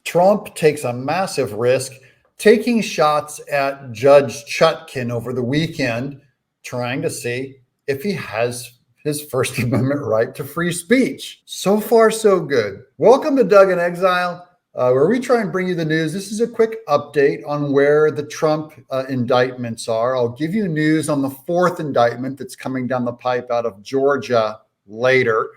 Trump takes a massive risk taking shots at Judge Chutkin over the weekend, trying to see if he has his First Amendment right to free speech. So far, so good. Welcome to Doug in Exile, where we try and bring you the news. This is a quick update on where the Trump indictments are. I'll give you news on the fourth indictment that's coming down the pipe out of Georgia later.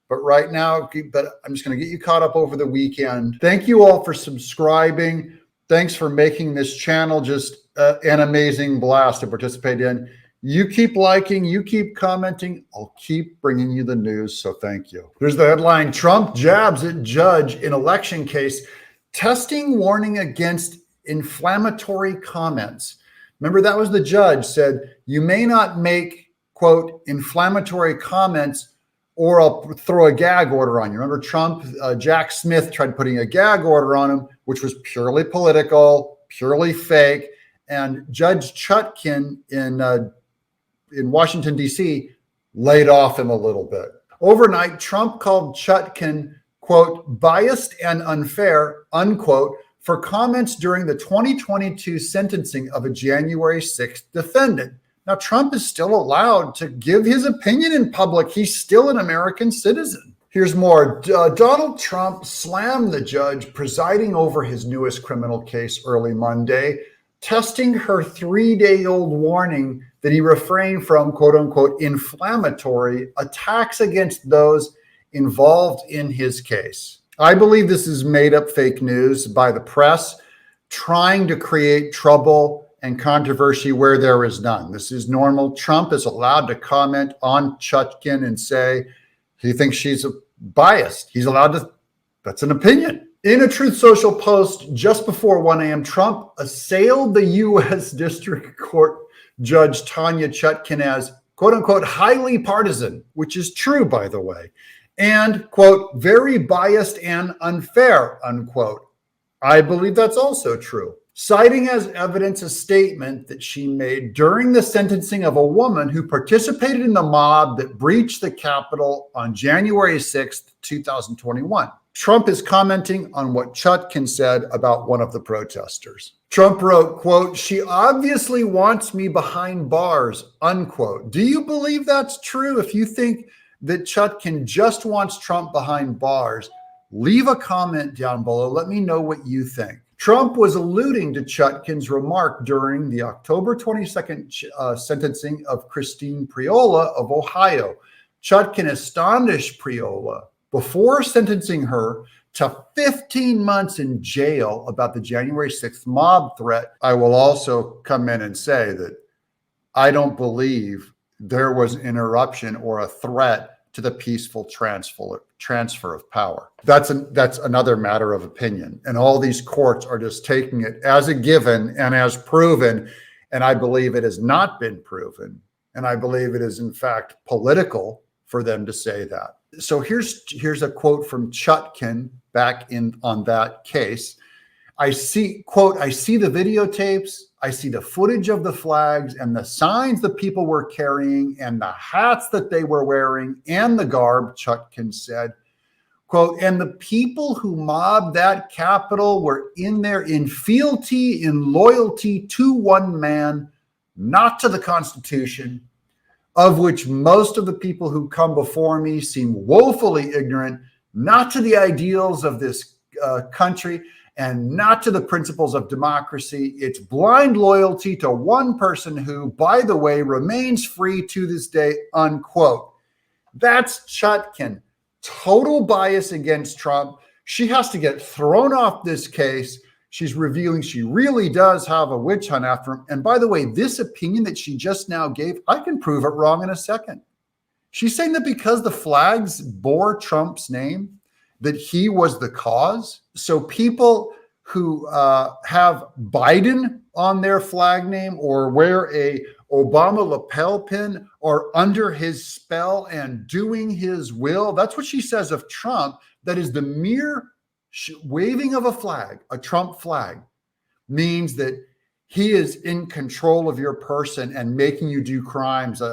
But right now, I'm just going to get you caught up over the weekend. Thank you all for subscribing. Thanks for making this channel just an amazing blast to participate in. You keep liking, you keep commenting. I'll keep bringing you the news, so thank you. Here's the headline. Trump jabs at judge in election case. Testing warning against inflammatory comments. Remember, that was the judge said, you may not make, quote, inflammatory comments or I'll throw a gag order on you. Remember Trump, Jack Smith tried putting a gag order on him, which was purely political, purely fake. And Judge Chutkin in Washington, D.C. laid off him a little bit. Overnight, Trump called Chutkin, quote, biased and unfair, unquote, for comments during the 2022 sentencing of a January 6th defendant. Now, Trump is still allowed to give his opinion in public. He's still an American citizen. Here's more. Donald Trump slammed the judge presiding over his newest criminal case early Monday, testing her 3-day-old warning that he refrained from, quote unquote, inflammatory attacks against those involved in his case. I believe this is made up fake news by the press trying to create trouble and controversy where there is none. This is normal. Trump is allowed to comment on Chutkin and say he thinks she's biased. He's allowed to, that's an opinion. In a Truth Social post just before 1 a.m., Trump assailed the U.S. District Court Judge Tanya Chutkin as, quote unquote, highly partisan, which is true, by the way, and, quote, very biased and unfair, unquote. I believe that's also true. Citing as evidence a statement that she made during the sentencing of a woman who participated in the mob that breached the Capitol on January 6th, 2021. Trump is commenting on what Chutkin said about one of the protesters. Trump wrote, quote, she obviously wants me behind bars, unquote. Do you believe that's true? If you think that Chutkin just wants Trump behind bars, leave a comment down below. Let me know what you think. Trump was alluding to Chutkin's remark during the October 22nd sentencing of Christine Priola of Ohio. Chutkin astonished Priola before sentencing her to 15 months in jail about the January 6th mob threat. I will also come in and say that I don't believe there was an interruption or a threat to the peaceful transfer of power. That's another matter of opinion. And all these courts are just taking it as a given and as proven. And I believe it has not been proven. And I believe it is in fact political for them to say that. So here's a quote from Chutkin back on that case. I see, quote, I see the videotapes, I see the footage of the flags and the signs the people were carrying and the hats that they were wearing and the garb, Chutkin said, quote, and the people who mobbed that Capitol were in there in fealty, in loyalty to one man, not to the Constitution, of which most of the people who come before me seem woefully ignorant, not to the ideals of this country, and not to the principles of democracy. It's blind loyalty to one person who, by the way, remains free to this day, unquote. That's Chutkin. Total bias against Trump. She has to get thrown off this case. She's revealing she really does have a witch hunt after him. And by the way, this opinion that she just now gave, I can prove it wrong in a second. She's saying that because the flags bore Trump's name, that he was the cause. So people who have Biden on their flag name or wear a Obama lapel pin are under his spell and doing his will. That's what she says of Trump. That is the mere waving of a flag, a Trump flag, means that he is in control of your person and making you do crimes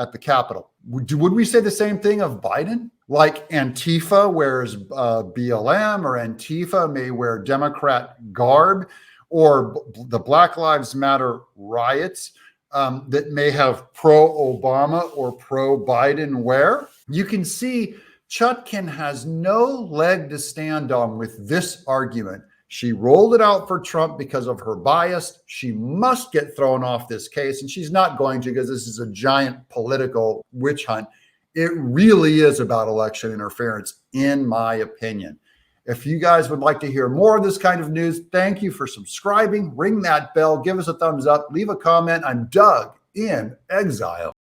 at the Capitol. Would we say the same thing of Biden? Like Antifa wears BLM, or Antifa may wear Democrat garb, or the Black Lives Matter riots that may have pro-Obama or pro-Biden wear. You can see Chutkin has no leg to stand on with this argument. She rolled it out for Trump because of her bias. She must get thrown off this case, and she's not going to, because this is a giant political witch hunt. It really is about election interference, in my opinion. If you guys would like to hear more of this kind of news, thank you for subscribing. Ring that bell, give us a thumbs up, leave a comment. I'm Doug in Exile.